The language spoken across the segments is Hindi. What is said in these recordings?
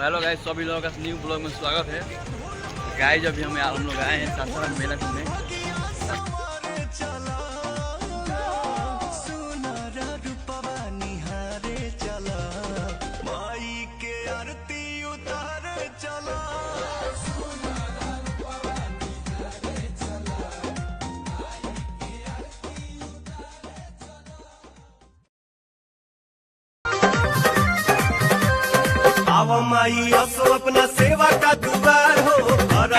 हेलो गाइस, सभी लोगों का न्यू ब्लॉग में स्वागत है। गाइस अभी हम लोग आए हैं सासाराम मेला घूमने। आवा माई असो अपना सेवा का दुआर हो और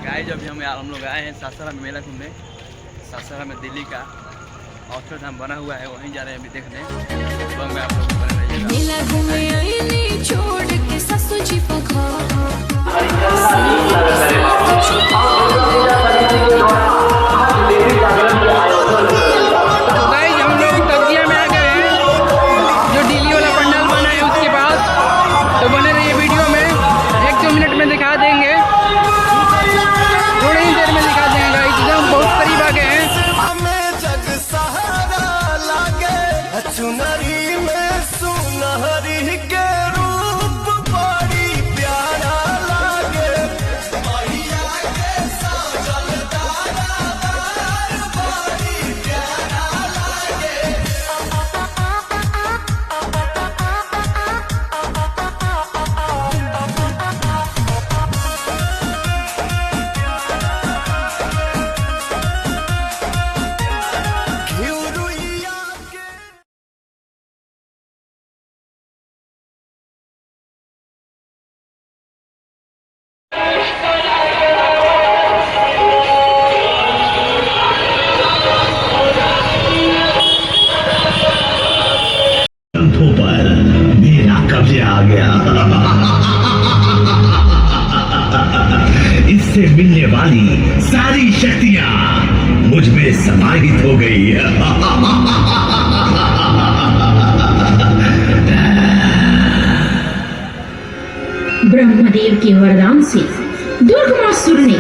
गाइस अभी हम लोग आए हैं सासाराम मेला घूमने। सासाराम में दिल्ली का ऑक्सफोर्ड बना हुआ है, वहीं जा रहे हैं अभी देखने। तो मैं आप लोगों को बने रहिएगा। मेला घूमे आईनी छोड़ के ससुर जी पखा सुनहरी में सुनहरी के रूप बड़ी प्यारा लागे मैया के सजल दरबार बड़ी प्यारा लागे। मेरा कब्जे आ गया। इससे मिलने वाली सारी शक्तियां मुझ में समाहित हो गई। ब्रह्मदेव के वरदान से दुर्गमासुर ने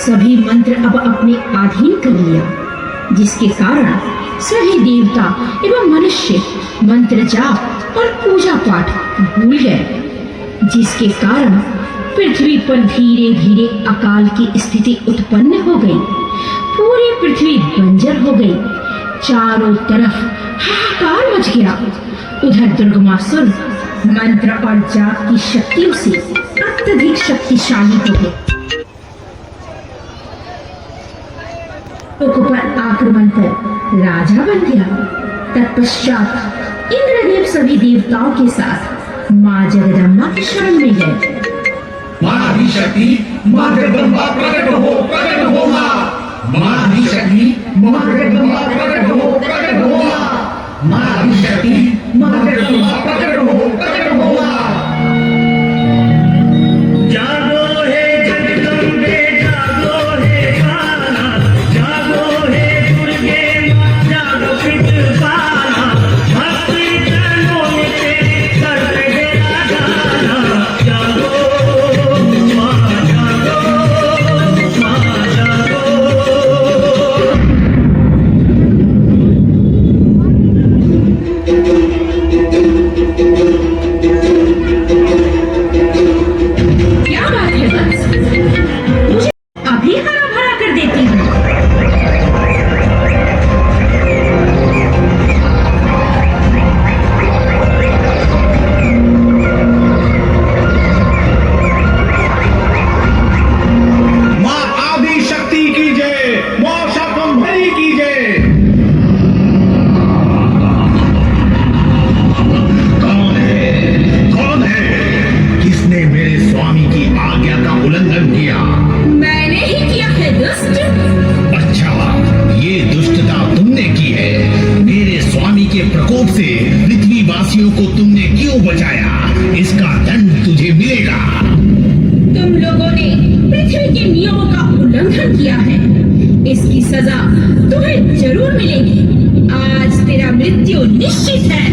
सभी मंत्र अब अपने अधीन कर लिया, जिसके कारण सभी देवता एवं मनुष्य मंत्र जाप और पूजा पाठ भूल गए, जिसके कारण पृथ्वी पर धीरे धीरे अकाल की स्थिति उत्पन्न हो गई। पूरी पृथ्वी बंजर हो गई, चारों तरफ हाहाकार मच गया। उधर दुर्गमासुर मंत्र और जाप की शक्तियों से अत्यधिक शक्तिशाली हो गए। पर आक्रमण कर राजा बन गया। तत्पश्चात इंद्रदेव सभी देवताओं के साथ माँ जगदम्बा की शरण में गए। माँ आदिशक्ति, माँ जगदम्बा प्रकट हो माँ आदिशक्ति, माँ जगदम्बा प्रकट हो माँ आदिशक्ति, माँ जगदम्बा प्रकट हो माँ। जागो हे जगदम्बे, जागो हे काला, जागो हे दुर्गे माँ, जागो कृपाला, भक्ति जनों से कर दे राजा, जागो माँ, जागो माँ, जागो। कोप से पृथ्वी वासियों को तुमने क्यों बचाया, इसका दंड तुझे मिलेगा। तुम लोगों ने पृथ्वी के नियमों का उल्लंघन किया है, इसकी सजा तुम्हें जरूर मिलेगी। आज तेरा मृत्यु निश्चित है।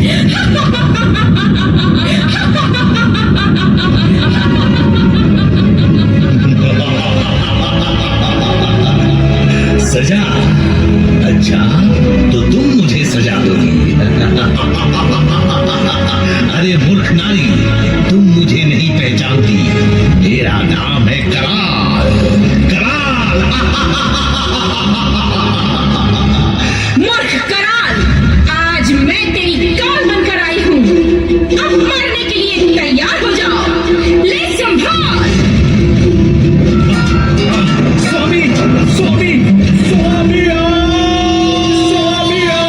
सजा? अच्छा, तो तुम मुझे सजा दोगी। अरे मूर्ख नारी, तुम मुझे नहीं पहचानती। मेरा नाम है कराल। कराल। मूर्ख कराल, आज मैं तेरी काल बनकर आई हूँ। अब मरने के लिए तैयार हो जाओ। ले संभाल। स्वामी, स्वामी, स्वामिया, स्वामिया,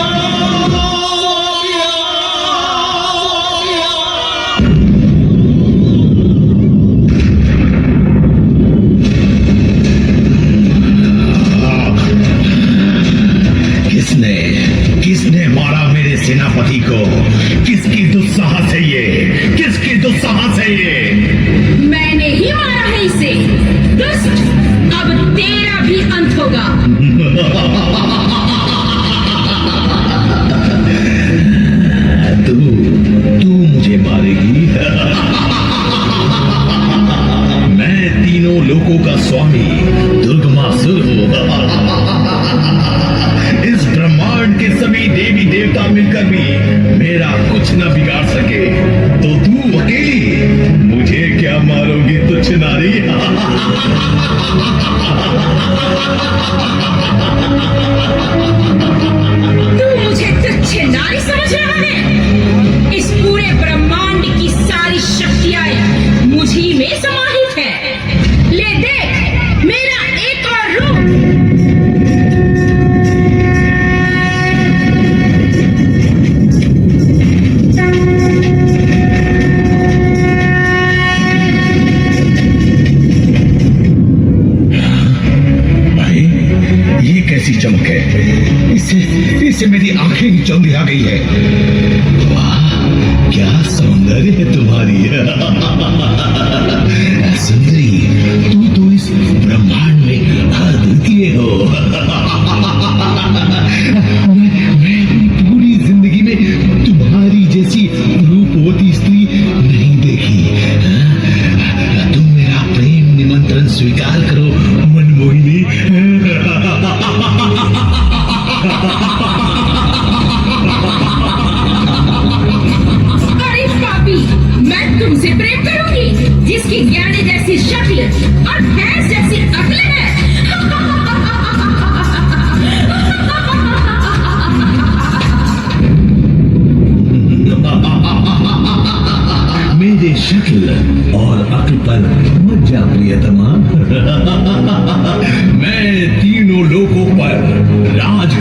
किसने मारा मेरे सेनापति को? किसकी दुस्साहस है ये? किसकी दुस्साहस है ये? मैंने ही मारा है इसे। दुष्ट, अब तेरा भी अंत होगा। तू मुझे मारेगी? मैं तीनों लोकों का स्वामी दुर्गमासुर हूँ। इस ब्रह्मांड के सभी देवी देवता मिलकर भी मेरा कुछ न बिगाड़ सके, तो तू अकेली मुझे क्या मारोगी तुच्छ नारी? तू मुझे तुच्छ नारी समझ रहा है? इस पूरे ब्रह्मांड की सारी शक्तियां मुझी में समाहित है। ले देख मेरा एक और रूप। कैसी चमक है, इससे मेरी आंखें ही चौंधिया गई है। वाह, क्या सौंदर्य है तुम्हारी। सुंदरी, तू तो इस ब्रह्मांड में अद्वितीय हो। मैं अपनी पूरी जिंदगी में तुम्हारी जैसी रूपवती स्त्री नहीं देखी। तुम मेरा प्रेम निमंत्रण स्वीकार करो मनमोहिनी। अरे पापी, मैं तुमसे प्रेम करूंगी जिसकी ज्ञानी जैसी शक्ल और भैंस जैसी अक्ल है। मेरे शक्ल और अक्ल पर मत जा प्रियतमा। मैं तीनों लोकों पर राज